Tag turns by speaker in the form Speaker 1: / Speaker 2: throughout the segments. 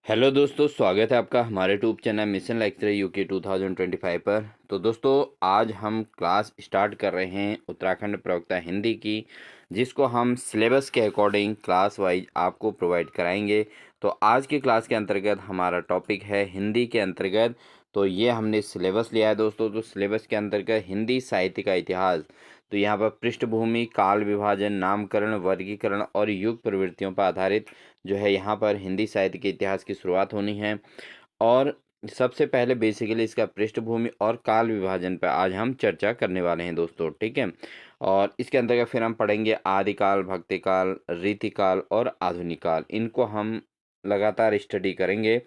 Speaker 1: Hello दोस्तों, स्वागत है आपका हमारे YouTube channel mission lecture UK 2025 पर। तो दोस्तों, आज हम क्लास स्टार्ट कर रहे हैं उत्तराखंड प्रवक्ता हिंदी की, जिसको हम सिलेबस के अकॉर्डिंग क्लास वाइज आपको प्रोवाइड कराएंगे। तो आज की क्लास के अंतर्गत हमारा टॉपिक है हिंदी के अंतर्गत। तो ये हमने सिलेबस लिया है दोस्तों। तो सिलेबस के अंतर्गत हिंदी साहित्य का इतिहास, तो यहाँ पर पृष्ठभूमि, काल विभाजन, नामकरण, वर्गीकरण और युग प्रवृत्तियों पर आधारित जो है यहाँ पर हिंदी साहित्य के इतिहास की शुरुआत होनी है। और सबसे पहले बेसिकली इसका पृष्ठभूमि और काल विभाजन पर आज हम चर्चा करने वाले हैं दोस्तों, ठीक है। और इसके अंतर्गत फिर हम पढ़ेंगे आदिकाल, भक्तिकाल, रीतिकाल और आधुनिक काल। इनको हम लगातार स्टडी करेंगे।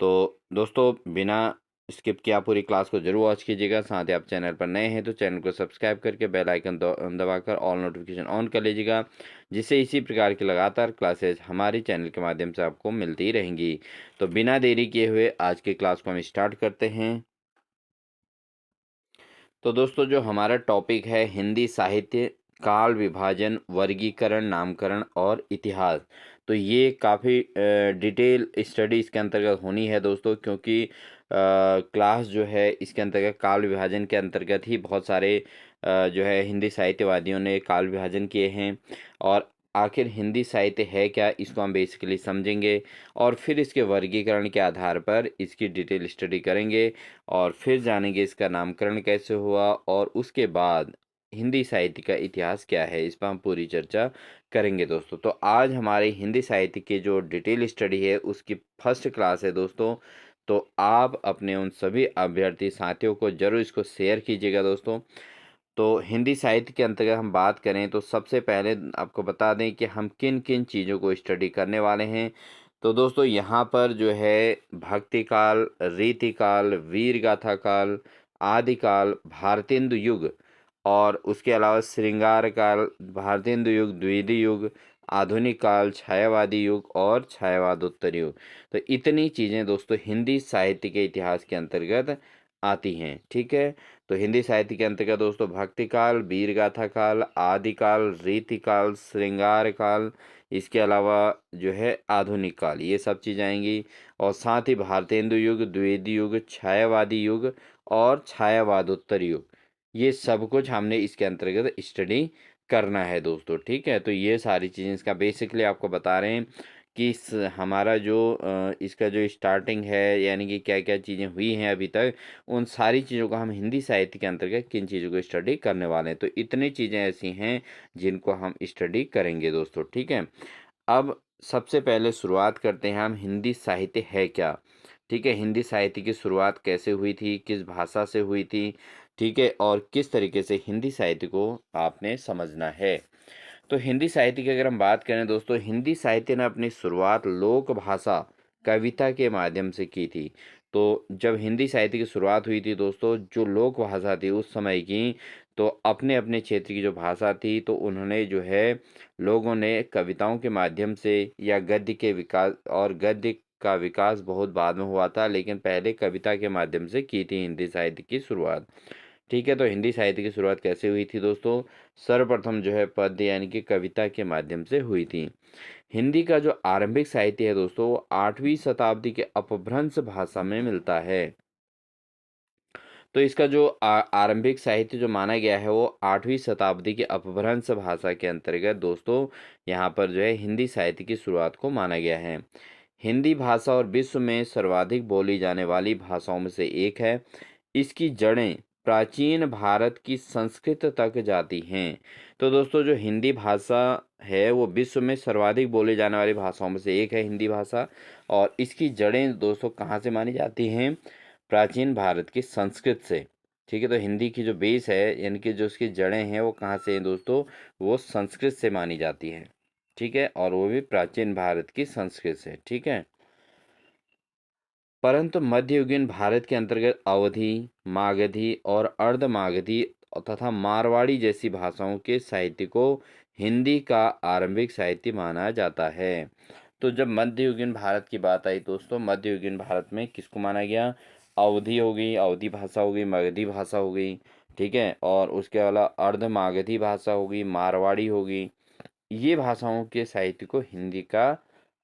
Speaker 1: तो दोस्तों, बिना स्किप किए आप पूरी क्लास को जरूर वॉच कीजिएगा। साथ ही आप चैनल पर नए हैं तो चैनल को सब्सक्राइब करके बेल आइकन दबाकर ऑल नोटिफिकेशन ऑन कर लीजिएगा, जिससे इसी प्रकार की लगातार क्लासेस हमारे चैनल के माध्यम से आपको मिलती रहेंगी। तो बिना देरी किए हुए आज की क्लास को हम स्टार्ट करते हैं। तो दोस्तों, जो हमारा टॉपिक है हिंदी साहित्य, काल विभाजन, वर्गीकरण, नामकरण और इतिहास। तो ये काफ़ी डिटेल स्टडी इसके अंतर्गत होनी है दोस्तों, क्योंकि क्लास जो है इसके अंतर्गत काल विभाजन के अंतर्गत ही बहुत सारे जो है हिंदी साहित्यवादियों ने काल विभाजन किए हैं। और आखिर हिंदी साहित्य है क्या, इसको हम बेसिकली समझेंगे और फिर इसके वर्गीकरण के आधार पर इसकी डिटेल स्टडी करेंगे। और फिर जानेंगे इसका नामकरण कैसे हुआ और उसके बाद हिंदी साहित्य का इतिहास क्या है, इस पर हम पूरी चर्चा करेंगे दोस्तों। तो आज हमारे हिंदी साहित्य की जो डिटेल स्टडी है उसकी फर्स्ट क्लास है दोस्तों। तो आप अपने उन सभी अभ्यर्थी साथियों को जरूर इसको शेयर कीजिएगा दोस्तों। तो हिंदी साहित्य के अंतर्गत हम बात करें तो सबसे पहले आपको बता दें कि हम किन किन चीज़ों को स्टडी करने वाले हैं। तो दोस्तों, यहाँ पर जो है भक्ति काल, रीति काल, वीर गाथा काल, आदि काल, भारतेंदु युग और उसके अलावा श्रृंगार काल, भारतेंदु युग, द्वितीय युग, आधुनिक काल, छायावादी युग और छायावादोत्तर युग। तो इतनी चीज़ें दोस्तों हिंदी साहित्य के इतिहास के अंतर्गत आती हैं, ठीक है। तो हिंदी साहित्य के अंतर्गत दोस्तों भक्ति काल, वीर गाथा काल, आदि काल, रीति काल, श्रृंगार काल, इसके अलावा जो है आधुनिक काल, ये सब चीज़ आएंगी। और साथ ही भारतेंदु युग, द्विवेदी युग, छायावादी युग और छायावादोत्तर युग, ये सब कुछ हमने इसके अंतर्गत स्टडी करना है दोस्तों, ठीक है। तो ये सारी चीज़ें इसका बेसिकली आपको बता रहे हैं कि हमारा जो इसका जो स्टार्टिंग है, यानी कि क्या क्या चीज़ें हुई हैं अभी तक, उन सारी चीज़ों को हम हिंदी साहित्य के अंतर्गत किन चीज़ों को स्टडी करने वाले हैं। तो इतनी चीज़ें ऐसी हैं जिनको हम स्टडी करेंगे दोस्तों, ठीक है। अब सबसे पहले शुरुआत करते हैं हम हिंदी साहित्य है क्या, ठीक है। हिंदी साहित्य की शुरुआत कैसे हुई थी, किस भाषा से हुई थी, ठीक है, और किस तरीके से हिंदी साहित्य को आपने समझना है। तो हिंदी साहित्य की अगर हम बात करें दोस्तों, हिंदी साहित्य ने अपनी शुरुआत लोक भाषा कविता के माध्यम से की थी। तो जब हिंदी साहित्य की शुरुआत हुई थी दोस्तों, जो लोक भाषा थी उस समय की, तो अपने अपने क्षेत्र की जो भाषा थी, तो उन्होंने जो है लोगों ने कविताओं के माध्यम से या गद्य के विकास, और गद्य का विकास बहुत बाद में हुआ था, लेकिन पहले कविता के माध्यम से की थी हिंदी साहित्य की शुरुआत, ठीक है। तो हिंदी साहित्य की शुरुआत कैसे हुई थी दोस्तों, सर्वप्रथम जो है पद्य यानी कि कविता के माध्यम से हुई थी। हिंदी का जो आरंभिक साहित्य है दोस्तों, वो 8वीं शताब्दी के अपभ्रंश भाषा में मिलता है। तो इसका जो आरंभिक साहित्य जो माना गया है वो 8वीं शताब्दी के अपभ्रंश भाषा के अंतर्गत दोस्तों यहाँ पर जो है हिंदी साहित्य की शुरुआत को माना गया है। हिंदी भाषा और विश्व में सर्वाधिक बोली जाने वाली भाषाओं में से एक है। इसकी जड़ें प्राचीन भारत की संस्कृत तक जाती हैं। तो दोस्तों, जो हिंदी भाषा है वो विश्व में सर्वाधिक बोली जाने वाली भाषाओं में से एक है हिंदी भाषा। और इसकी जड़ें दोस्तों कहाँ से मानी जाती हैं, प्राचीन भारत की संस्कृत से, ठीक है। तो हिंदी की जो बेस है, यानी कि जो उसकी जड़ें हैं, वो कहाँ से हैं दोस्तों, वो संस्कृत से मानी जाती है, ठीक है, और वो भी प्राचीन भारत की संस्कृत से, ठीक है। परंतु मध्ययुगीन भारत के अंतर्गत अवधी, मागधी और अर्धमागधी तथा मारवाड़ी जैसी भाषाओं के साहित्य को हिंदी का आरंभिक साहित्य माना जाता है। तो जब मध्ययुगीन भारत की बात आई दोस्तों, मध्ययुगीन भारत में किसको माना गया, अवधी हो गई, अवधी भाषा हो गई, मगधी भाषा हो गई, ठीक है, और उसके अलावा अर्धमागधी भाषा हो गई, मारवाड़ी हो गई, ये भाषाओं के साहित्य को हिंदी का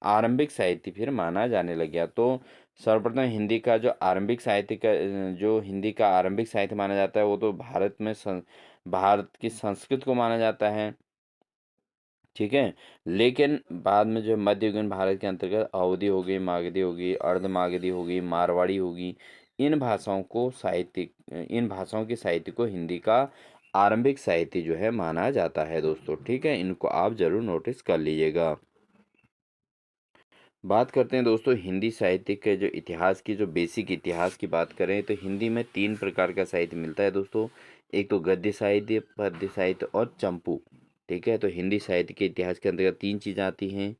Speaker 1: आरंभिक साहित्य फिर माना जाने लग गया। तो सर्वप्रथम हिंदी का जो आरंभिक साहित्य का जो हिंदी का आरंभिक साहित्य माना जाता है वो तो भारत की संस्कृत को माना जाता है, ठीक है। लेकिन बाद में जो मध्ययुगीन भारत के अंतर्गत अवधी हो गई, मागधी हो गई, अर्धमागधी हो गई, मारवाड़ी होगी, इन भाषाओं के साहित्य को हिंदी का आरंभिक साहित्य जो है माना जाता है दोस्तों, ठीक है। इनको आप जरूर नोटिस कर लीजिएगा। बात करते हैं दोस्तों हिंदी साहित्य के जो इतिहास की, जो बेसिक इतिहास की बात करें तो हिंदी में 3 प्रकार का साहित्य मिलता है दोस्तों। एक तो गद्य साहित्य, पद्य साहित्य और चंपू, ठीक है। तो हिंदी साहित्य के इतिहास के अंतर्गत 3 चीज़ें आती हैं।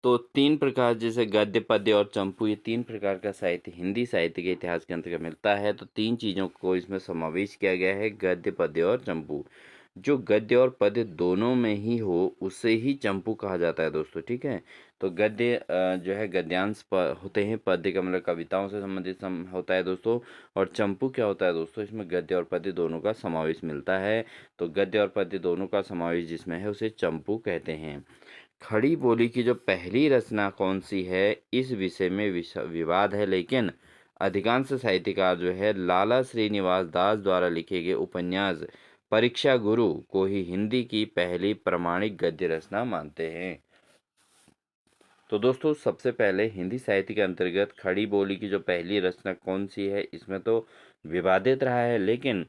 Speaker 1: तो 3 प्रकार, जैसे गद्य, पद्य और चंपू, ये 3 प्रकार का साहित्य हिंदी साहित्य के इतिहास के अंतर्गत मिलता है। तो 3 चीज़ों को इसमें समावेश किया गया है, गद्य, पद्य और चंपू। जो गद्य और पद्य दोनों में ही हो उसे ही चंपू कहा जाता है दोस्तों, ठीक है। तो गद्य जो है गद्यांश होते हैं, पद्य का मतलब कविताओं से संबंधित होता है दोस्तों। और चंपू क्या होता है दोस्तों, इसमें गद्य और पद्य दोनों का समावेश मिलता है। तो गद्य और पद्य दोनों का समावेश जिसमें है उसे चंपू कहते हैं। खड़ी बोली की जो पहली रचना कौन सी है, इस विषय में विवाद है, लेकिन अधिकांश साहित्यकार जो है लाला श्रीनिवास दास द्वारा लिखे गए उपन्यास परीक्षा गुरु को ही हिंदी की पहली प्रमाणिक गद्य रचना मानते हैं। तो दोस्तों सबसे पहले हिंदी साहित्य के अंतर्गत खड़ी बोली की जो पहली रचना कौन सी है, इसमें तो विवादित रहा है। लेकिन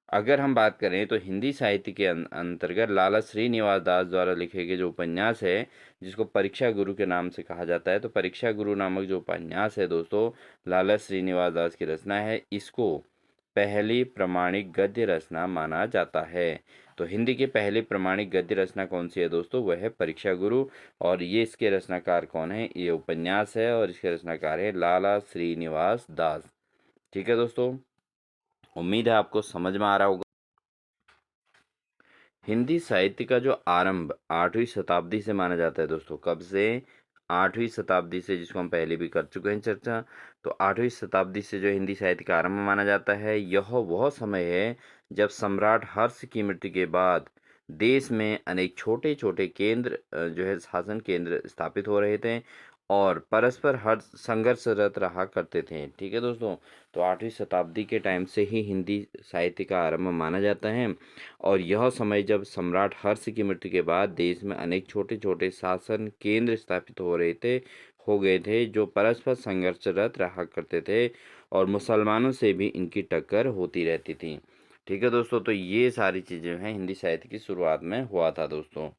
Speaker 1: अगर हम बात करें तो हिंदी साहित्य के अंतर्गत लाला श्रीनिवास दास द्वारा लिखे गए जो उपन्यास है, जिसको परीक्षा गुरु के नाम से कहा जाता है, तो परीक्षा गुरु नामक जो उपन्यास है दोस्तों, लाला श्रीनिवास दास की रचना है, इसको पहली प्रमाणिक गद्य रचना माना जाता है। तो हिंदी की पहली प्रमाणिक गद्य रचना कौन सी है दोस्तों, वह है परीक्षा गुरु। और ये इसके रचनाकार कौन है, ये उपन्यास है और इसके रचनाकार है लाला श्रीनिवास दास, ठीक है दोस्तों। उम्मीद है आपको समझ में आ रहा होगा। हिंदी साहित्य का जो आरंभ 8वीं शताब्दी से माना जाता है दोस्तों। कब से, 8वीं शताब्दी से, जिसको हम पहले भी कर चुके हैं चर्चा। तो 8वीं शताब्दी से जो हिंदी साहित्य का आरंभ माना जाता है, यह वह समय है जब सम्राट हर्ष की मृत्यु के बाद देश में अनेक छोटे छोटे केंद्र जो है शासन केंद्र स्थापित हो रहे थे और परस्पर हर संघर्षरत रहा करते थे, ठीक है दोस्तों। तो 8वीं शताब्दी के टाइम से ही हिंदी साहित्य का आरंभ माना जाता है। और यह समय जब सम्राट हर्ष की मृत्यु के बाद देश में अनेक छोटे छोटे शासन केंद्र स्थापित हो गए थे, जो परस्पर संघर्षरत रहा करते थे और मुसलमानों से भी इनकी टक्कर होती रहती थी, ठीक है दोस्तों। तो ये सारी चीज़ें हैं हिंदी साहित्य की शुरुआत में हुआ था दोस्तों।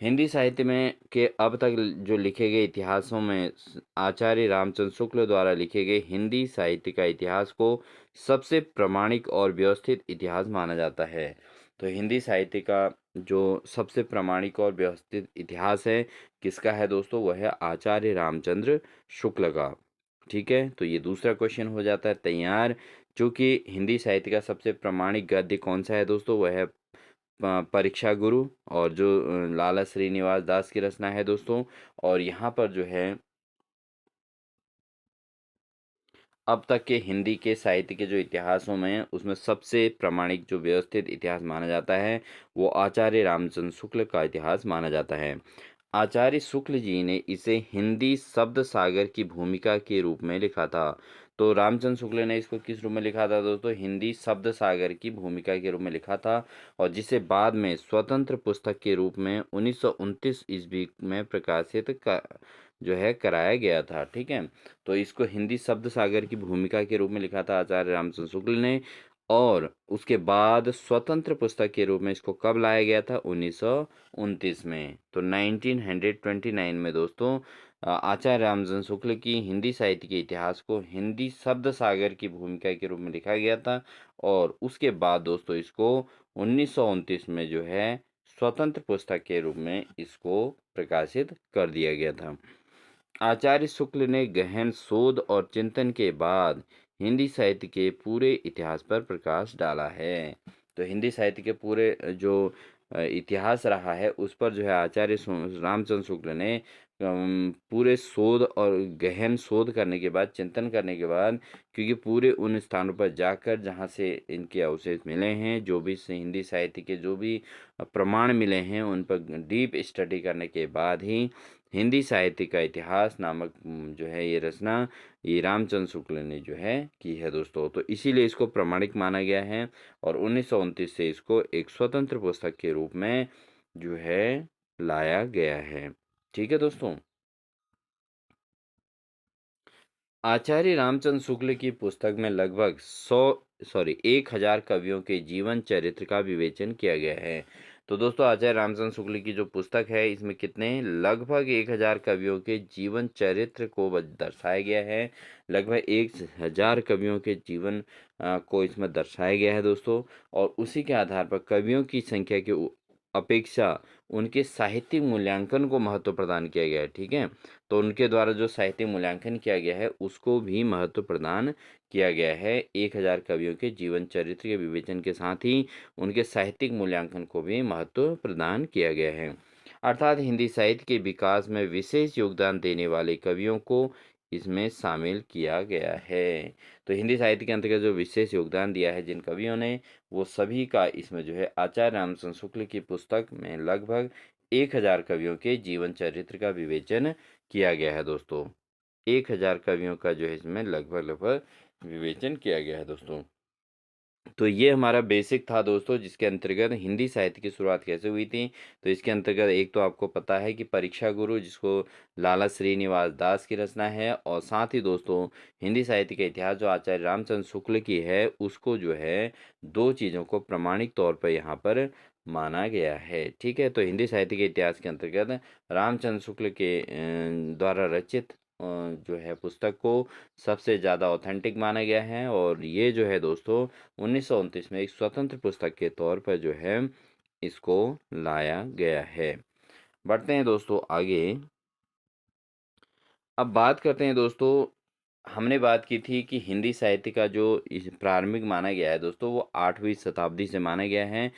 Speaker 1: हिंदी साहित्य में के अब तक जो लिखे गए इतिहासों में आचार्य रामचंद्र शुक्ल द्वारा लिखे गए हिंदी साहित्य का इतिहास को सबसे प्रामाणिक और व्यवस्थित इतिहास माना जाता है। तो हिंदी साहित्य का जो सबसे प्रामाणिक और व्यवस्थित इतिहास है, किसका है दोस्तों, वह है आचार्य रामचंद्र शुक्ल का, ठीक है। तो ये दूसरा क्वेश्चन हो जाता है तैयार। चूंकि हिंदी साहित्य का सबसे प्रामाणिक गद्य कौन सा है दोस्तों, वह है परीक्षा गुरु, और जो लाला श्रीनिवास दास की रचना है दोस्तों। और यहाँ पर जो है अब तक के हिंदी के साहित्य के जो इतिहासों में उसमें सबसे प्रामाणिक जो व्यवस्थित इतिहास माना जाता है, वो आचार्य रामचंद्र शुक्ल का इतिहास माना जाता है। आचार्य शुक्ल जी ने इसे हिंदी शब्द सागर की भूमिका के रूप में लिखा था। तो रामचंद्र शुक्ल ने इसको किस रूप में लिखा था दोस्तों, हिंदी शब्द सागर की भूमिका के रूप में लिखा था, और जिसे बाद में स्वतंत्र पुस्तक के रूप में 1929 ईस्वी में जो है कराया गया था, ठीक है। तो इसको हिंदी शब्द सागर की भूमिका के रूप में लिखा था आचार्य रामचंद्र शुक्ल ने, और उसके बाद स्वतंत्र पुस्तक के रूप में इसको कब लाया गया था, 1929 में। तो 1929 में दोस्तों आचार्य रामचंद्र शुक्ल की हिंदी साहित्य के इतिहास को हिंदी शब्द सागर की भूमिका के रूप में लिखा गया था, और उसके बाद दोस्तों इसको 1929 में जो है स्वतंत्र पुस्तक के रूप में इसको प्रकाशित कर दिया गया था। आचार्य शुक्ल ने गहन शोध और चिंतन के बाद हिंदी साहित्य के पूरे इतिहास पर प्रकाश डाला है। तो हिंदी साहित्य के पूरे जो इतिहास रहा है उस पर जो है आचार्य रामचंद्र शुक्ल ने पूरे शोध और गहन शोध करने के बाद, चिंतन करने के बाद, क्योंकि पूरे उन स्थानों पर जाकर जहाँ से इनके अवशेष मिले हैं, जो भी हिंदी साहित्य के जो भी प्रमाण मिले हैं, उन पर डीप स्टडी करने के बाद ही हिंदी साहित्य का इतिहास नामक जो है ये रचना, ये रामचंद्र शुक्ल ने जो है की है दोस्तों। तो इसीलिए इसको प्रमाणिक माना गया है और 1929 से इसको एक स्वतंत्र पुस्तक के रूप में जो है लाया गया है। ठीक है दोस्तों। आचार्य रामचंद्र शुक्ल की पुस्तक में लगभग 1000 कवियों के जीवन चरित्र का विवेचन किया गया है। तो दोस्तों, आचार्य रामचंद्र शुक्ल की जो पुस्तक है, इसमें कितने लगभग 1000 कवियों के जीवन चरित्र को दर्शाया गया है। लगभग 1000 कवियों के जीवन को इसमें दर्शाया गया है दोस्तों। और उसी के आधार पर कवियों की संख्या के अपेक्षा उनके साहित्यिक मूल्यांकन को महत्व प्रदान किया गया है। ठीक है, तो उनके द्वारा जो साहित्यिक मूल्यांकन किया गया है उसको भी महत्व प्रदान किया गया है। 1000 कवियों के जीवन चरित्र के विवेचन के साथ ही उनके साहित्यिक मूल्यांकन को भी महत्व प्रदान किया गया है। अर्थात हिंदी साहित्य के विकास में विशेष योगदान देने वाले कवियों को इसमें शामिल किया गया है। तो हिंदी साहित्य के अंतर्गत जो विशेष योगदान दिया है जिन कवियों ने, वो सभी का इसमें जो है आचार्य रामचंद्र शुक्ल की पुस्तक में लगभग 1000 कवियों के जीवन चरित्र का विवेचन किया गया है दोस्तों। 1000 कवियों का जो है इसमें लगभग लगभग विवेचन किया गया है दोस्तों। तो ये हमारा बेसिक था दोस्तों, जिसके अंतर्गत हिंदी साहित्य की शुरुआत कैसे हुई थी। तो इसके अंतर्गत एक तो आपको पता है कि परीक्षा गुरु, जिसको लाला श्रीनिवास दास की रचना है, और साथ ही दोस्तों हिंदी साहित्य का इतिहास जो आचार्य रामचंद्र शुक्ल की है, उसको जो है दो चीज़ों को प्रमाणिक तौर पर यहाँ पर माना गया है। ठीक है, तो हिंदी साहित्य के इतिहास के अंतर्गत रामचंद्र शुक्ल के द्वारा रचित जो है पुस्तक को सबसे ज़्यादा ऑथेंटिक माना गया है। और ये जो है दोस्तों 1929 में एक स्वतंत्र पुस्तक के तौर पर जो है इसको लाया गया है। बढ़ते हैं दोस्तों आगे। अब बात करते हैं दोस्तों, हमने बात की थी कि हिंदी साहित्य का जो इस प्रारंभिक माना गया है दोस्तों, वो 8वीं शताब्दी से माना गया है।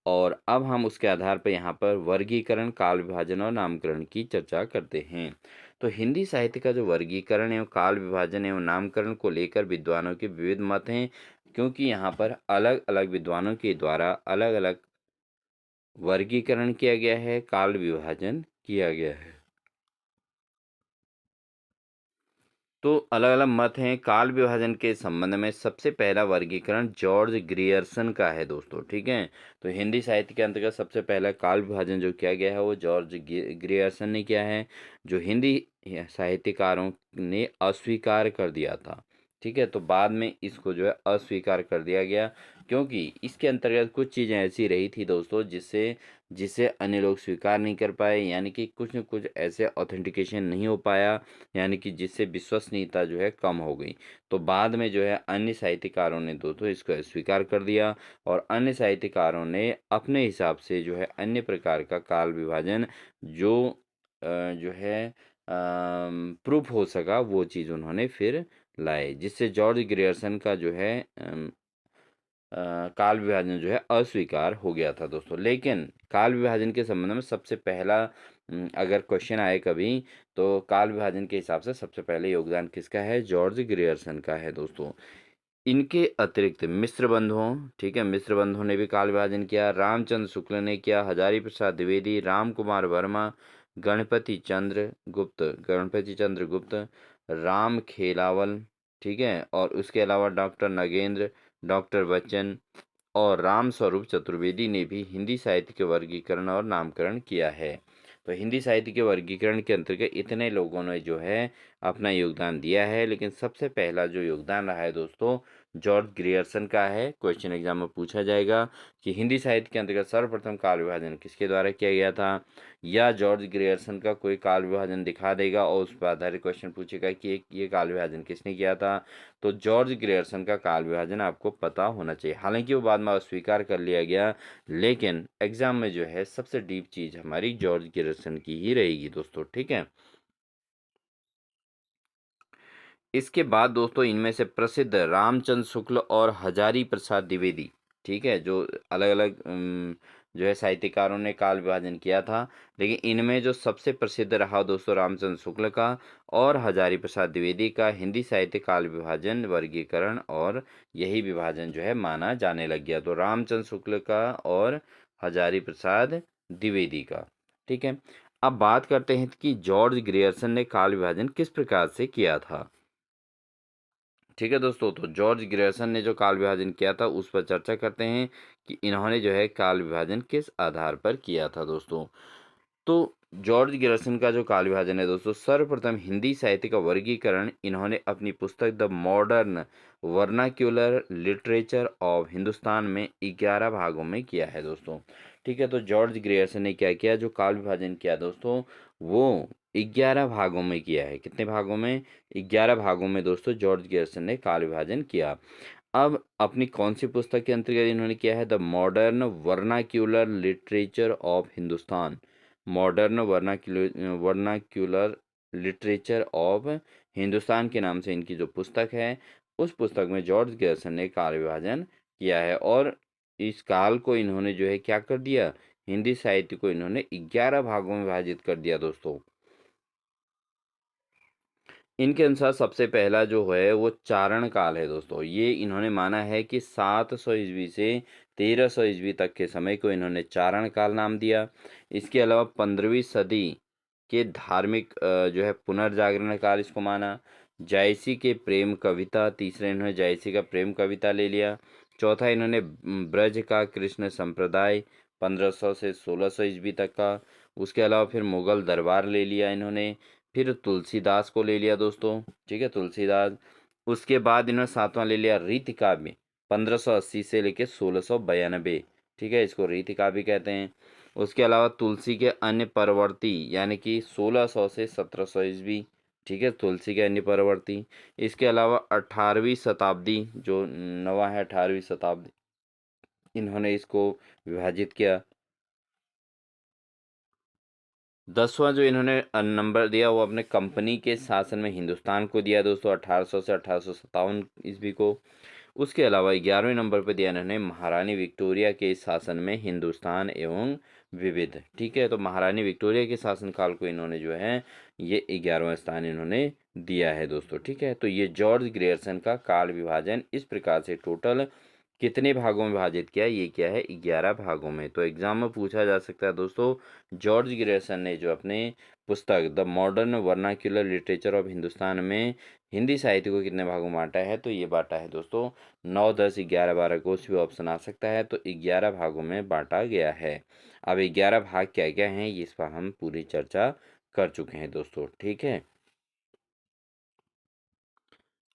Speaker 1: और अब हम उसके आधार पर यहाँ पर वर्गीकरण, काल विभाजन और नामकरण की चर्चा करते हैं। तो हिंदी साहित्य का जो वर्गीकरण एवं काल विभाजन एवं नामकरण को लेकर विद्वानों के विविध मत हैं, क्योंकि यहाँ पर अलग अलग विद्वानों के द्वारा अलग अलग वर्गीकरण किया गया है, काल विभाजन किया गया है। तो अलग अलग मत हैं। काल विभाजन के संबंध में सबसे पहला वर्गीकरण जॉर्ज ग्रियर्सन का है दोस्तों। ठीक है, तो हिंदी साहित्य के अंतर्गत सबसे पहला काल विभाजन जो किया गया है वो जॉर्ज ग्रियर्सन ने किया है, जो हिंदी साहित्यकारों ने अस्वीकार कर दिया था। ठीक है, तो बाद में इसको जो है अस्वीकार कर दिया गया, क्योंकि इसके अंतर्गत कुछ चीज़ें ऐसी रही थी दोस्तों जिससे जिसे अन्य लोग स्वीकार नहीं कर पाए, यानी कि कुछ न कुछ ऐसे ऑथेंटिकेशन नहीं हो पाया, यानी कि जिससे विश्वसनीयता जो है कम हो गई। तो बाद में जो है अन्य साहित्यकारों ने दोस्तों इसको स्वीकार कर दिया, और अन्य साहित्यकारों ने अपने हिसाब से जो है अन्य प्रकार का काल विभाजन जो जो है प्रूफ हो सका, वो चीज़ उन्होंने फिर लाए, जिससे जॉर्ज ग्रियर्सन का जो है काल विभाजन जो है अस्वीकार हो गया था दोस्तों। लेकिन काल विभाजन के संबंध में सबसे पहला अगर क्वेश्चन आए कभी, तो काल विभाजन के हिसाब से सबसे पहले योगदान किसका है? जॉर्ज ग्रियर्सन का है दोस्तों। इनके अतिरिक्त मिश्र बंधुओं, ठीक है, मिश्र बंधुओं ने भी काल विभाजन किया। रामचंद्र शुक्ल ने किया, हजारी प्रसाद द्विवेदी, राम कुमार वर्मा, गणपति चंद्र गुप्त, राम खेलावल, ठीक है, और उसके अलावा डॉक्टर नगेंद्र, डॉक्टर बच्चन और राम स्वरूप चतुर्वेदी ने भी हिंदी साहित्य के वर्गीकरण और नामकरण किया है। तो हिंदी साहित्य के वर्गीकरण के अंतर्गत इतने लोगों ने जो है अपना योगदान दिया है, लेकिन सबसे पहला जो योगदान रहा है दोस्तों जॉर्ज ग्रियर्सन का है। क्वेश्चन एग्जाम में पूछा जाएगा कि हिंदी साहित्य के अंतर्गत सर्वप्रथम काल विभाजन किसके द्वारा किया गया था, या जॉर्ज ग्रियर्सन का कोई काल विभाजन दिखा देगा और उस पर आधारित क्वेश्चन पूछेगा कि ये काल विभाजन किसने किया था। तो जॉर्ज ग्रियर्सन का काल विभाजन आपको पता होना चाहिए। हालांकि वो बाद में अस्वीकार कर लिया गया, लेकिन एग्जाम में जो है सबसे डीप चीज़ हमारी जॉर्ज ग्रियर्सन की ही रहेगी दोस्तों। ठीक है, इसके बाद दोस्तों इनमें से प्रसिद्ध रामचंद्र शुक्ल और हजारी प्रसाद द्विवेदी, ठीक है, जो अलग अलग जो है साहित्यकारों ने काल विभाजन किया था, लेकिन इनमें जो सबसे प्रसिद्ध रहा दोस्तों रामचंद्र शुक्ल का और हजारी प्रसाद द्विवेदी का हिंदी साहित्य काल विभाजन वर्गीकरण, और यही विभाजन जो है माना जाने लग गया। तो रामचंद्र शुक्ल का और हजारी प्रसाद द्विवेदी का। ठीक है, अब बात करते हैं कि जॉर्ज ग्रियर्सन ने काल विभाजन किस प्रकार से किया था। ठीक है दोस्तों, तो जॉर्ज ग्रियर्सन ने जो काल विभाजन किया था उस पर चर्चा करते हैं कि इन्होंने जो है काल विभाजन किस आधार पर किया था दोस्तों। तो जॉर्ज ग्रियर्सन का जो काल विभाजन है दोस्तों, सर्वप्रथम हिंदी साहित्य का वर्गीकरण इन्होंने अपनी पुस्तक the modern vernacular literature of Hindustan में 11 भागों में किया है दोस्तों। ठीक है, तो जॉर्ज ग्रियर्सन ने क्या किया, जो काल विभाजन किया दोस्तों, वो 11 भागों में किया है। कितने भागों में? 11 भागों में दोस्तों जॉर्ज ग्रियर्सन ने काल विभाजन किया। अब अपनी कौन सी पुस्तक के अंतर्गत इन्होंने किया है? The modern vernacular literature of Hindustan. Modern vernacular literature of Hindustan के नाम से इनकी जो पुस्तक है, उस पुस्तक में जॉर्ज गैरसन ने काल विभाजन किया है। और इस काल को इन्होंने जो है क्या कर दिया, हिंदी साहित्य को इन्होंने 11 भागों में विभाजित कर दिया दोस्तों। इनके अनुसार सबसे पहला जो है वो चारण काल है दोस्तों। ये इन्होंने माना है कि 700 ईस्वी से 1300 ईस्वी तक के समय को इन्होंने चारण काल नाम दिया। इसके अलावा 15वीं सदी के धार्मिक जो है पुनर्जागरण काल इसको माना। जायसी के प्रेम कविता, तीसरा इन्होंने जायसी का प्रेम कविता ले लिया। चौथा इन्होंने ब्रज का कृष्ण संप्रदाय 1500 से 1600 ईस्वी तक का। उसके अलावा फिर मुगल दरबार ले लिया इन्होंने। फिर तुलसीदास को ले लिया दोस्तों। ठीक है, तुलसीदास। उसके बाद इन्होंने सातवां ले लिया रीति काव्य 1580 से लेके 1692। ठीक है, इसको रीति काव्य कहते हैं। उसके अलावा तुलसी के अन्य परवर्ती यानी कि 1600 से 1700 ईस्वी। ठीक है, तुलसी के अन्य परवर्ती। इसके अलावा 18वीं शताब्दी जो नवा है, 18वीं शताब्दी, इन्होंने इसको विभाजित किया। 10वां जो इन्होंने नंबर दिया वो अपने कंपनी के शासन में हिंदुस्तान को दिया दोस्तों, 1800 से 1857 ईस्वी को। उसके अलावा 11वें नंबर पर दिया इन्होंने महारानी विक्टोरिया के शासन में हिंदुस्तान एवं विविध। ठीक है, तो महारानी विक्टोरिया के शासनकाल को इन्होंने जो है ये 11वां स्थान इन्होंने दिया है दोस्तों। ठीक है, तो ये जॉर्ज ग्रियर्सन का काल विभाजन इस प्रकार से टोटल कितने भागों में विभाजित किया, ये क्या है, 11 भागों में। तो एग्जाम में पूछा जा सकता है दोस्तों, जॉर्ज ग्रियर्सन ने जो अपने पुस्तक the modern vernacular literature of Hindustan में हिंदी साहित्य को कितने भागों में बांटा है, तो ये बांटा है दोस्तों 9, 10, 11, 12, कुछ भी ऑप्शन आ सकता है। तो 11 भागों में बांटा गया है। अब 11 भाग क्या क्या हैं, इस पर हम पूरी चर्चा कर चुके हैं दोस्तों। ठीक है,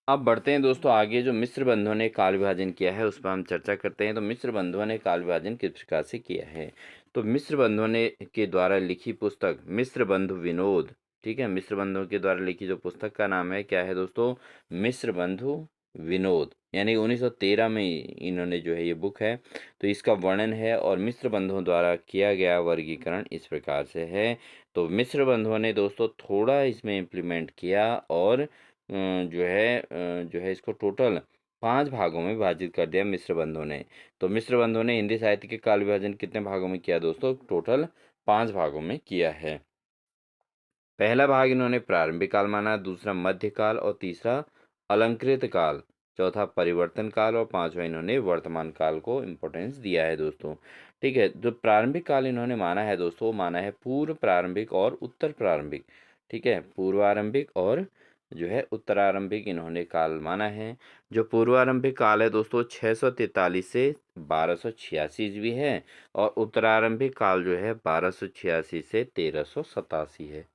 Speaker 1: अब बढ़ते हैं दोस्तों आगे। जो मिस्र बंधुओं ने काल विभाजन किया है उस पर हम चर्चा करते हैं। तो मिस्र बंधुओं ने काल विभाजन किस प्रकार से किया है, तो मिस्र बंधुओं ने के द्वारा लिखी पुस्तक मिस्र बंधु विनोद। ठीक है, मिस्र बंधुओं के द्वारा लिखी जो पुस्तक का नाम है क्या है दोस्तों, मिस्र बंधु विनोद, यानी 1913 में इन्होंने जो है ये बुक है। तो इसका वर्णन है और मिस्र बंधुओं द्वारा किया गया वर्गीकरण इस प्रकार से है। तो मिस्र बंधुओं ने दोस्तों थोड़ा इसमें इम्प्लीमेंट किया और जो है इसको टोटल 5 भागों में विभाजित कर दिया मिस्र बंधुओं ने। तो मिस्र बंधुओं ने हिंदी साहित्य के काल विभाजन कितने भागों में किया दोस्तों, टोटल 5 भागों में किया है। पहला भाग इन्होंने प्रारंभिक काल माना, दूसरा मध्यकाल और तीसरा अलंकृत काल, चौथा परिवर्तन काल और पांचवा इन्होंने वर्तमान काल को इम्पोर्टेंस दिया है दोस्तों। ठीक है, जो प्रारंभिक काल इन्होंने माना है दोस्तों, वो माना है पूर्व प्रारंभिक और उत्तर प्रारंभिक। ठीक है, पूर्वारंभिक और जो है उत्तरारंभिक इन्होंने काल माना है। जो पूर्वारंभिक काल है दोस्तों 643 से 1286 ईस्वी है, और उत्तरारंभिक काल जो है 1286 से 1387 है।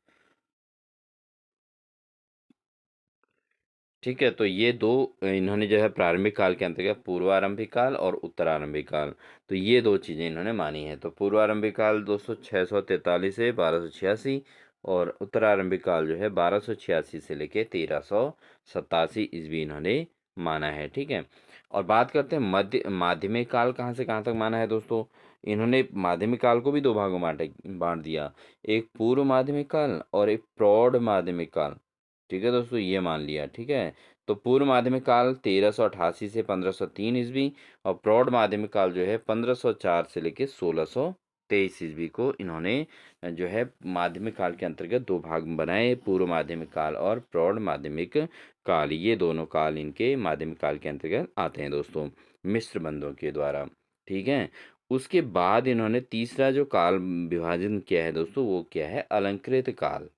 Speaker 1: ठीक है, तो ये दो इन्होंने जो है प्रारंभिक काल के अंतर्गत पूर्वारंभिक काल और उत्तरारंभिक काल, तो ये दो चीज़ें इन्होंने मानी है। तो पूर्वारंभिक काल दोस्तों 643 से 1286, और उत्तरारंभिक काल जो है 1286 से लेके 1387 ईस्वी इन्होंने माना है। ठीक है, और बात करते हैं माध्यमिक काल कहाँ से कहाँ तक माना है दोस्तों। इन्होंने माध्यमिक काल को भी दो भागों में बांट दिया, एक पूर्व माध्यमिक काल और एक प्रौढ़ माध्यमिक काल। ठीक है दोस्तों, ये मान लिया। ठीक है, तो पूर्व माध्यमिक काल 1388 से 1503 ईस्वी और प्रौढ़ माध्यमिक काल जो है 1504 से लेकर 1623 ईस्वी को इन्होंने जो है माध्यमिक काल के अंतर्गत दो भाग में बनाए, पूर्व माध्यमिक काल और प्रौढ़ माध्यमिक काल। ये दोनों काल इनके माध्यमिक काल के अंतर्गत आते हैं दोस्तों, मिस्र बंधुओं के द्वारा। ठीक है, उसके बाद इन्होंने तीसरा जो काल विभाजन किया है दोस्तों, वो क्या है, अलंकृत काल।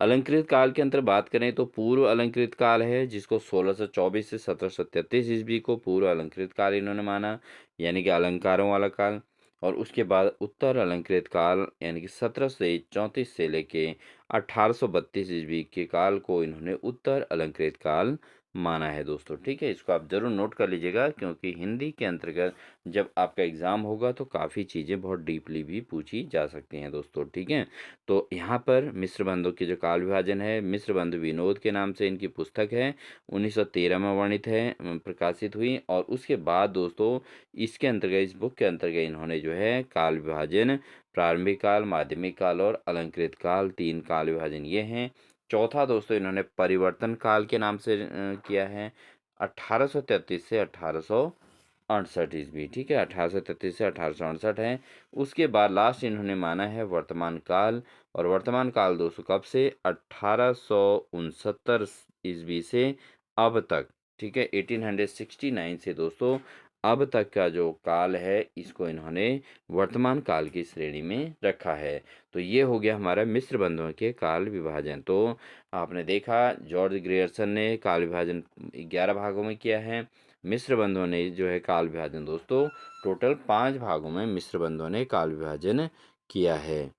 Speaker 1: अलंकृत काल के अंतर बात करें तो पूर्व अलंकृत काल है, जिसको 1624 से 1733 ईस्वी को पूर्व अलंकृत काल इन्होंने माना, यानी कि अलंकारों वाला काल। और उसके बाद उत्तर अलंकृत काल यानी कि 1734 से लेके 1832 ईस्वी के काल को इन्होंने उत्तर अलंकृत काल माना है दोस्तों। ठीक है, इसको आप जरूर नोट कर लीजिएगा, क्योंकि हिंदी के अंतर्गत जब आपका एग्जाम होगा तो काफ़ी चीज़ें बहुत डीपली भी पूछी जा सकती हैं दोस्तों। ठीक है, तो यहाँ पर मिस्र बंधु की जो काल विभाजन है, मिस्र बंधु विनोद के नाम से इनकी पुस्तक है, 1913 में वर्णित है, प्रकाशित हुई। और उसके बाद दोस्तों इसके अंतर्गत, इस बुक के अंतर्गत इन्होंने जो है काल विभाजन, प्रारंभिक काल, माध्यमिक काल और अलंकृत काल, तीन काल विभाजन ये हैं। चौथा दोस्तों इन्होंने परिवर्तन काल के नाम से किया है, 1833 से 1868 ईस्वी। ठीक है, 1833 से 1868 है। उसके बाद लास्ट इन्होंने माना है वर्तमान काल, और वर्तमान काल दोस्तों कब से, 1869 ईस्वी से अब तक। ठीक है, 1869 से दोस्तों अब तक का जो काल है, इसको इन्होंने वर्तमान काल की श्रेणी में रखा है। तो ये हो गया हमारा मिस्र बंधुओं के काल विभाजन। तो आपने देखा जॉर्ज ग्रियर्सन ने काल विभाजन 11 भागों में किया है, मिस्र बंधुओं ने जो है काल विभाजन दोस्तों टोटल 5 भागों में मिस्र बंधुओं ने काल विभाजन किया है।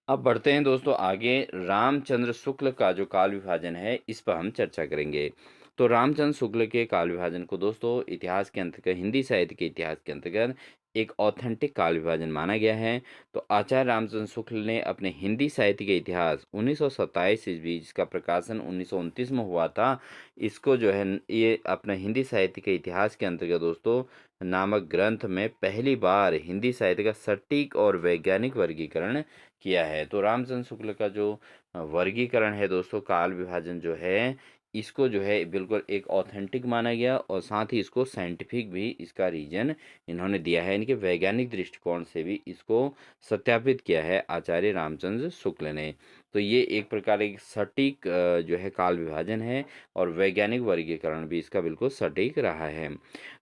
Speaker 1: अब बढ़ते हैं दोस्तों आगे, रामचंद्र शुक्ल का जो काल विभाजन है इस पर हम चर्चा करेंगे। तो रामचंद्र शुक्ल के काल विभाजन को दोस्तों इतिहास के अंतर्गत, हिंदी साहित्य के इतिहास के अंतर्गत एक ऑथेंटिक काल विभाजन माना गया है। तो आचार्य रामचंद्र शुक्ल ने अपने हिंदी साहित्य के इतिहास 1927 ईस्वी, जिसका प्रकाशन 1929 में हुआ था, इसको जो है ये अपने हिंदी साहित्य के इतिहास के अंतर्गत दोस्तों नामक ग्रंथ में पहली बार हिंदी साहित्य का सटीक और वैज्ञानिक वर्गीकरण किया है। तो रामचंद्र शुक्ल का जो वर्गीकरण है दोस्तों, काल विभाजन जो है, इसको जो है बिल्कुल एक ऑथेंटिक माना गया, और साथ ही इसको साइंटिफिक भी इसका रीजन इन्होंने दिया है, इनके वैज्ञानिक दृष्टिकोण से भी इसको सत्यापित किया है आचार्य रामचंद्र शुक्ल ने। तो ये एक प्रकार एक सटीक जो है काल विभाजन है, और वैज्ञानिक वर्गीकरण भी इसका बिल्कुल सटीक रहा है।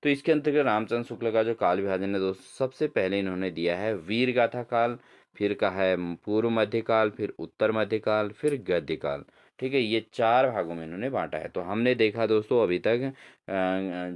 Speaker 1: तो इसके अंतर्गत रामचंद्र शुक्ल का जो काल विभाजन है दोस्तों, सबसे पहले इन्होंने दिया है वीर गाथा काल, फिर कहा है पूर्व मध्यकाल, फिर उत्तर मध्यकाल, फिर गद्यकाल। ठीक है, ये 4 भागों में इन्होंने बांटा है। तो हमने देखा दोस्तों अभी तक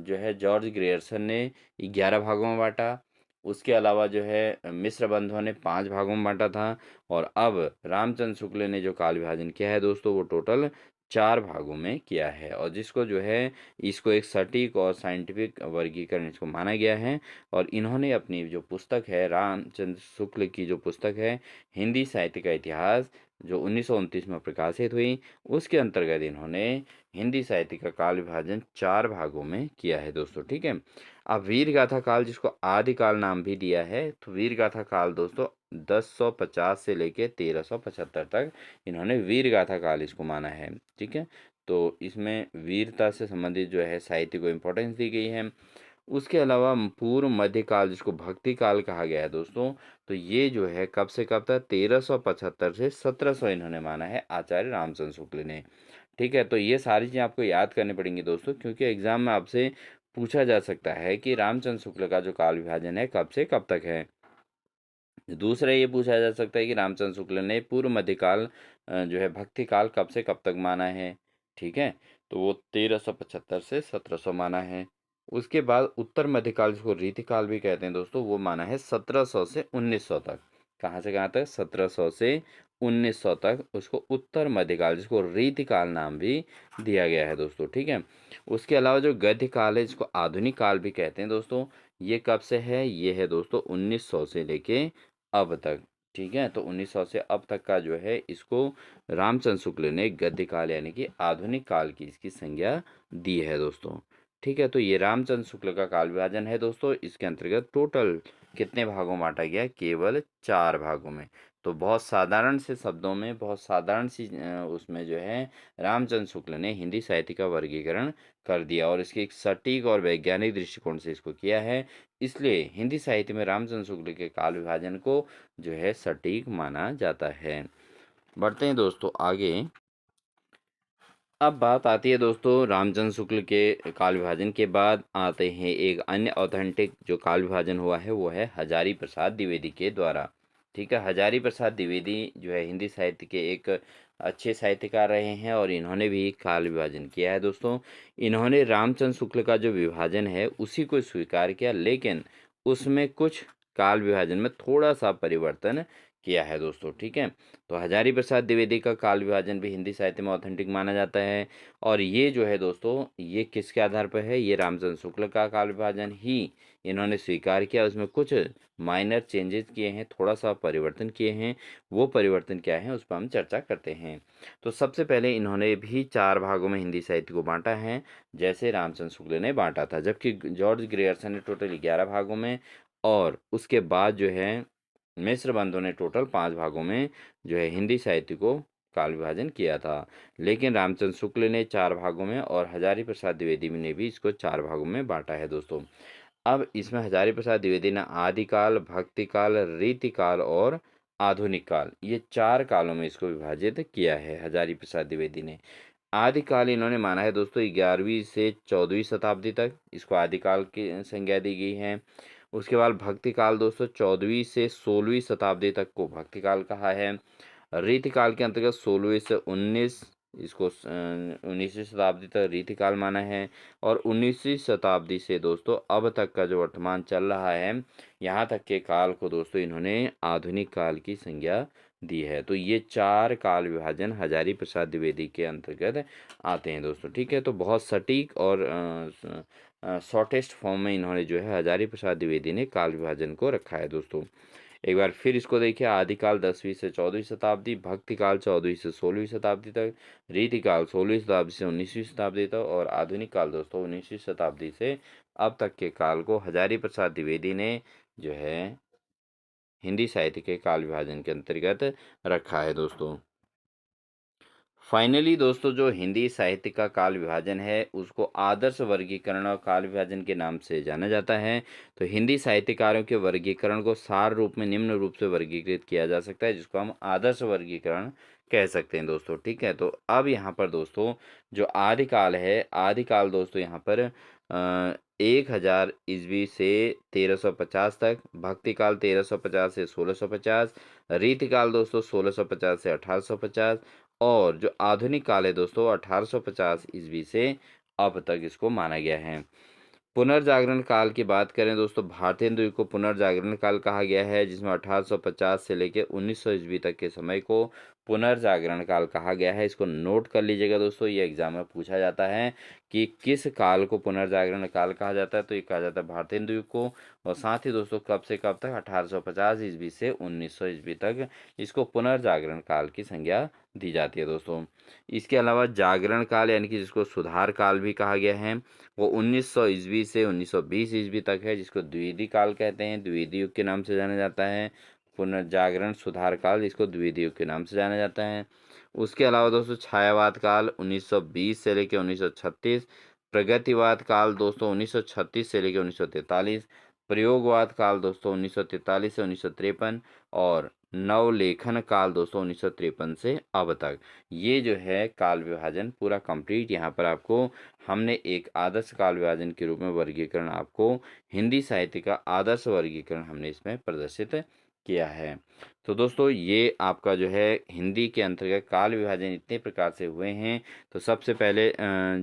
Speaker 1: जो है जॉर्ज ग्रियर्सन ने 11 भागों में बांटा, उसके अलावा जो है मिस्र बंधुओं ने 5 भागों में बांटा था, और अब रामचंद्र शुक्ल ने जो काल विभाजन किया है दोस्तों, वो टोटल 4 भागों में किया है, और जिसको जो है इसको एक सटीक और साइंटिफिक वर्गीकरण इसको माना गया है। और इन्होंने अपनी जो पुस्तक है, रामचंद्र शुक्ल की जो पुस्तक है हिंदी साहित्य का इतिहास, जो 1929 में प्रकाशित हुई, उसके अंतर्गत इन्होंने हिंदी साहित्य का काल विभाजन 4 भागों में किया है दोस्तों। ठीक है, अब वीर गाथा काल, जिसको आदिकाल नाम भी दिया है, तो वीर गाथा काल दोस्तों 1050 से लेके 1375 तक इन्होंने वीर गाथा काल इसको माना है। ठीक है, तो इसमें वीरता से संबंधित जो है साहित्य को इम्पोर्टेंस दी गई है। उसके अलावा पूर्व मध्यकाल, जिसको भक्ति काल कहा गया है दोस्तों, तो ये जो है कब से कब तक, 1375 से 1700 इन्होंने माना है आचार्य रामचंद्र शुक्ल ने। ठीक है, तो ये सारी चीज़ें आपको याद करनी पड़ेंगी दोस्तों, क्योंकि एग्जाम में आपसे पूछा जा सकता है कि रामचंद्र शुक्ल का जो काल विभाजन है कब से कब तक है। दूसरा ये पूछा जा सकता है कि रामचंद्र शुक्ल ने पूर्व मध्यकाल जो है भक्ति काल कब से कब तक माना है। ठीक है, तो वो 1375 से 1700 माना है। उसके बाद उत्तर मध्यकाल, जिसको रीतिकाल भी कहते हैं दोस्तों, वो माना है 1700 से 1900 तक। कहाँ से कहाँ तक, 1700 से 1900 तक उसको उत्तर मध्यकाल, जिसको रीतिकाल नाम भी दिया गया है दोस्तों। ठीक है, उसके अलावा जो गद्य काल है, जिसको आधुनिक काल भी कहते हैं दोस्तों, ये कब से है, ये है दोस्तों 1900 से लेके अब तक। ठीक है, तो 1900 से अब तक का जो है इसको रामचंद्र शुक्ल ने गद्य काल यानी कि आधुनिक काल की इसकी संज्ञा दी है दोस्तों। ठीक है, तो ये रामचंद्र शुक्ल का काल विभाजन है दोस्तों। इसके अंतर्गत टोटल कितने भागों में बाँटा गया है? केवल 4 भागों में। तो बहुत साधारण से शब्दों में, बहुत साधारण सी उसमें जो है रामचंद्र शुक्ल ने हिंदी साहित्य का वर्गीकरण कर दिया और इसकी एक सटीक और वैज्ञानिक दृष्टिकोण से इसको किया है। इसलिए हिंदी साहित्य में रामचंद्र शुक्ल के काल विभाजन को जो है सटीक माना जाता है। बढ़ते हैं दोस्तों आगे। अब बात आती है दोस्तों रामचंद्र शुक्ल के काल विभाजन के बाद आते हैं एक अन्य ऑथेंटिक जो काल विभाजन हुआ है, वो है हजारी प्रसाद द्विवेदी के द्वारा। ठीक है, हजारी प्रसाद द्विवेदी जो है हिंदी साहित्य के एक अच्छे साहित्यकार रहे हैं और इन्होंने भी काल विभाजन किया है दोस्तों। इन्होंने रामचंद्र शुक्ल का जो विभाजन है उसी को स्वीकार किया, लेकिन उसमें कुछ काल विभाजन में थोड़ा सा परिवर्तन किया है दोस्तों। ठीक है, तो हजारी प्रसाद द्विवेदी का काल विभाजन भी हिंदी साहित्य में ऑथेंटिक माना जाता है। और ये जो है दोस्तों, ये किसके आधार पर है? ये रामचंद्र शुक्ल का काल विभाजन ही इन्होंने स्वीकार किया। उसमें कुछ माइनर चेंजेस किए हैं, थोड़ा सा परिवर्तन किए हैं। वो परिवर्तन क्या है उस पर हम चर्चा करते हैं। तो सबसे पहले इन्होंने भी 4 भागों में हिंदी साहित्य को बांटा है, जैसे रामचंद्र शुक्ल ने बांटा था, जबकि जॉर्ज ग्रियर्सन ने टोटल 11 भागों में, और उसके बाद जो है मिश्र बंधु ने टोटल 5 भागों में जो है हिंदी साहित्य को काल विभाजन किया था। लेकिन रामचंद्र शुक्ल ने 4 भागों में और हजारी प्रसाद द्विवेदी ने भी इसको 4 भागों में बांटा है दोस्तों। अब इसमें हजारी प्रसाद द्विवेदी ने आदिकाल, भक्तिकाल, रीतिकाल और आधुनिक काल, ये 4 कालों में इसको विभाजित किया है हजारी प्रसाद द्विवेदी ने। आदिकाल इन्होंने माना है दोस्तों 11वीं से 14वीं शताब्दी तक, इसको आदिकाल की संज्ञा दी गई है। उसके बाद भक्ति काल दोस्तों 14वीं से 16वीं शताब्दी तक को भक्ति काल कहा है। रीतिकाल के अंतर्गत 16वीं से 19, इसको 19वीं शताब्दी तक रीतिकाल माना है। और 19वीं शताब्दी से दोस्तों अब तक का जो वर्तमान चल रहा है, यहाँ तक के काल को दोस्तों इन्होंने आधुनिक काल की संज्ञा दी है। तो ये 4 काल विभाजन हजारी प्रसाद द्विवेदी के अंतर्गत आते हैं दोस्तों। ठीक है, तो बहुत सटीक और शॉर्टेस्ट फॉर्म में इन्होंने जो है हजारी प्रसाद द्विवेदी ने काल विभाजन को रखा है दोस्तों। एक बार फिर इसको देखिए, आदिकाल 10वीं से 14वीं शताब्दी, भक्तिकाल 14वीं से 16वीं शताब्दी तक, रीतिकाल 16वीं शताब्दी से 19वीं शताब्दी तक, और आधुनिक काल दोस्तों 19वीं शताब्दी से अब तक के काल को हजारी प्रसाद द्विवेदी ने जो है हिंदी साहित्य के काल विभाजन के अंतर्गत रखा है दोस्तों। फाइनली दोस्तों, जो हिंदी साहित्य का काल विभाजन है उसको आदर्श वर्गीकरण और काल विभाजन के नाम से जाना जाता है। तो हिंदी साहित्यकारों के वर्गीकरण को सार रूप में निम्न रूप से वर्गीकृत किया जा सकता है, जिसको हम आदर्श वर्गीकरण कह सकते हैं दोस्तों। ठीक है, तो अब यहाँ पर दोस्तों जो आदिकाल है, आदिकाल दोस्तों यहाँ पर 1000 ईस्वी से 1350 तक, भक्तिकाल 1350 से 1650, रीतिकाल दोस्तों 1650 से 1850, और जो आधुनिक काल है दोस्तों 1850 ईस्वी से अब तक इसको माना गया है। पुनर्जागरण काल की बात करें दोस्तों, भारतीय द्वीप को पुनर्जागरण काल कहा गया है, जिसमें 1850 से लेकर 1900 ईस्वी तक के समय को पुनर्जागरण काल कहा गया है। इसको नोट कर लीजिएगा दोस्तों, ये एग्जाम में पूछा जाता है कि किस काल को पुनर्जागरण काल कहा जाता है, तो ये कहा जाता है भारतीय द्वीप को। और साथ ही दोस्तों कब से कब तक? 1850 ईस्वी से 1900 ईस्वी तक इसको पुनर्जागरण काल की संज्ञा दी जाती है दोस्तों। इसके अलावा जागरण काल यानी कि जिसको सुधार काल भी कहा गया है, वो 1900 ईस्वी से 1920 ईस्वी तक है, जिसको द्विवेदी काल कहते हैं, द्विवेदी युग के नाम से जाना जाता है। पुनर्जागरण सुधार काल, जिसको द्विवेदी युग के नाम से जाना जाता है। उसके अलावा दोस्तों छायावाद काल 1920 से लेकर 1936, प्रगतिवाद काल दोस्तों 1936 से लेकर 1943, प्रयोगवाद काल दोस्तों 1943 से 1953, और नवलेखन काल दोस्तों 1953 से अब तक। ये जो है काल विभाजन पूरा कंप्लीट यहाँ पर आपको हमने एक आदर्श काल विभाजन के रूप में वर्गीकरण, आपको हिंदी साहित्य का आदर्श वर्गीकरण हमने इसमें प्रदर्शित किया है। तो दोस्तों ये आपका जो है हिंदी के अंतर्गत काल विभाजन इतने प्रकार से हुए हैं। तो सबसे पहले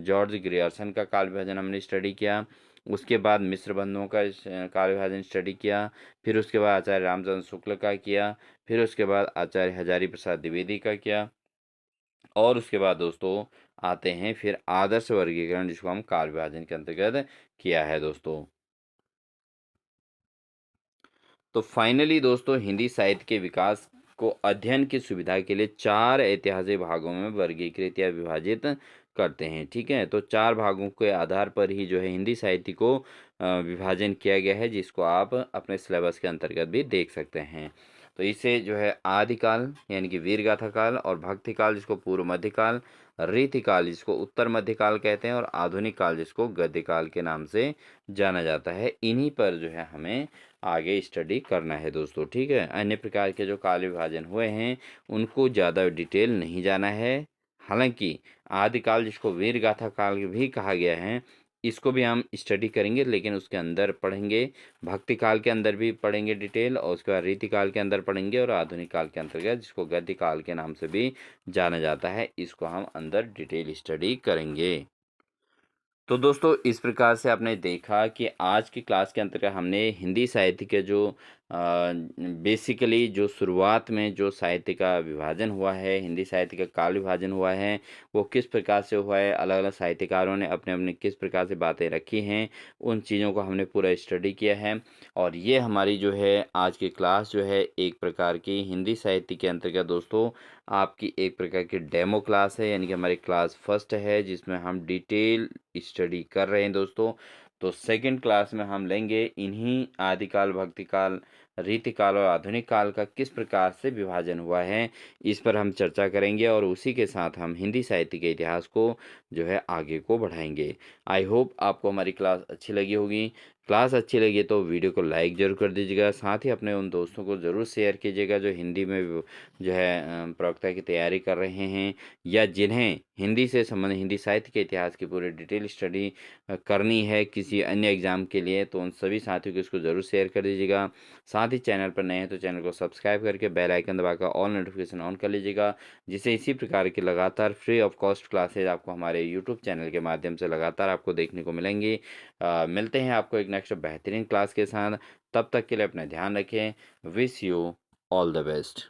Speaker 1: जॉर्ज ग्रियर्सन का काल विभाजन हमने स्टडी किया, उसके बाद मिश्र बंधुओं का काल विभाजन स्टडी किया, फिर उसके बाद आचार्य रामचंद्र शुक्ल का किया, फिर उसके बाद आचार्य हजारी प्रसाद द्विवेदी का किया, और उसके बाद दोस्तों आते हैं फिर आदर्श वर्गीकरण, जिसको हम काल विभाजन के अंतर्गत किया है दोस्तों। तो फाइनली दोस्तों हिंदी साहित्य के विकास को अध्ययन की सुविधा के लिए 4 ऐतिहासिक भागों में वर्गीकृत या विभाजित करते हैं। ठीक है, तो 4 भागों के आधार पर ही जो है हिंदी साहित्य को विभाजन किया गया है, जिसको आप अपने सिलेबस के अंतर्गत भी देख सकते हैं। तो इसे जो है आदिकाल यानी कि वीरगाथा काल और भक्तिकाल जिसको पूर्व मध्यकाल, रीतिकाल जिसको उत्तर मध्यकाल कहते हैं और आधुनिक काल जिसको गद्यकाल के नाम से जाना जाता है। इन्हीं पर जो है हमें आगे स्टडी करना है दोस्तों। ठीक है, अन्य प्रकार के जो काल विभाजन हुए हैं उनको ज़्यादा डिटेल नहीं जाना है। हालांकि आदिकाल जिसको वीरगाथा काल भी कहा गया है, इसको भी हम स्टडी करेंगे, लेकिन उसके अंदर पढ़ेंगे भक्ति काल के अंदर भी पढ़ेंगे डिटेल, और उसके बाद रीति काल के अंदर पढ़ेंगे, और आधुनिक काल के अंतर्गत जिसको गद्य काल के नाम से भी जाना जाता है, इसको हम अंदर डिटेल स्टडी करेंगे। तो दोस्तों इस प्रकार से आपने देखा कि आज की क्लास के अंतर्गत हमने हिंदी साहित्य के जो बेसिकली जो शुरुआत में जो साहित्य का विभाजन हुआ है, हिंदी साहित्य का काल विभाजन हुआ है, वो किस प्रकार से हुआ है, अलग अलग साहित्यकारों ने अपने अपने किस प्रकार से बातें रखी हैं, उन चीज़ों को हमने पूरा स्टडी किया है। और ये हमारी जो है आज की क्लास जो है एक प्रकार की हिंदी साहित्य के अंतर्गत दोस्तों आपकी एक प्रकार की डेमो क्लास है, यानी कि हमारी क्लास फर्स्ट है जिसमें हम डिटेल स्टडी कर रहे हैं दोस्तों। तो सेकंड क्लास में हम लेंगे इन्हीं आदिकाल, भक्तिकाल, रीतिकाल और आधुनिक काल का किस प्रकार से विभाजन हुआ है, इस पर हम चर्चा करेंगे और उसी के साथ हम हिंदी साहित्य के इतिहास को जो है आगे को बढ़ाएंगे। आई होप आपको हमारी क्लास अच्छी लगी होगी। क्लास अच्छी लगी तो वीडियो को लाइक ज़रूर कर दीजिएगा, साथ ही अपने उन दोस्तों को ज़रूर शेयर कीजिएगा जो हिंदी में जो है प्रवक्ता की तैयारी कर रहे हैं, या जिन्हें हिंदी से संबंधित हिंदी साहित्य के इतिहास की पूरी डिटेल स्टडी करनी है किसी अन्य एग्ज़ाम के लिए, तो उन सभी साथियों को इसको ज़रूर शेयर कर दीजिएगा। साथ ही चैनल पर नए हैं तो चैनल को सब्सक्राइब करके बेल आइकन दबाकर ऑल नोटिफिकेशन ऑन कर लीजिएगा, जिससे इसी प्रकार की लगातार फ्री ऑफ कॉस्ट क्लासेज आपको हमारे यूट्यूब चैनल के माध्यम से लगातार आपको देखने को मिलेंगी। मिलते हैं आपको एक नेक्स्ट बेहतरीन क्लास के साथ। तब तक के लिए अपना ध्यान रखें। Wish you all the best.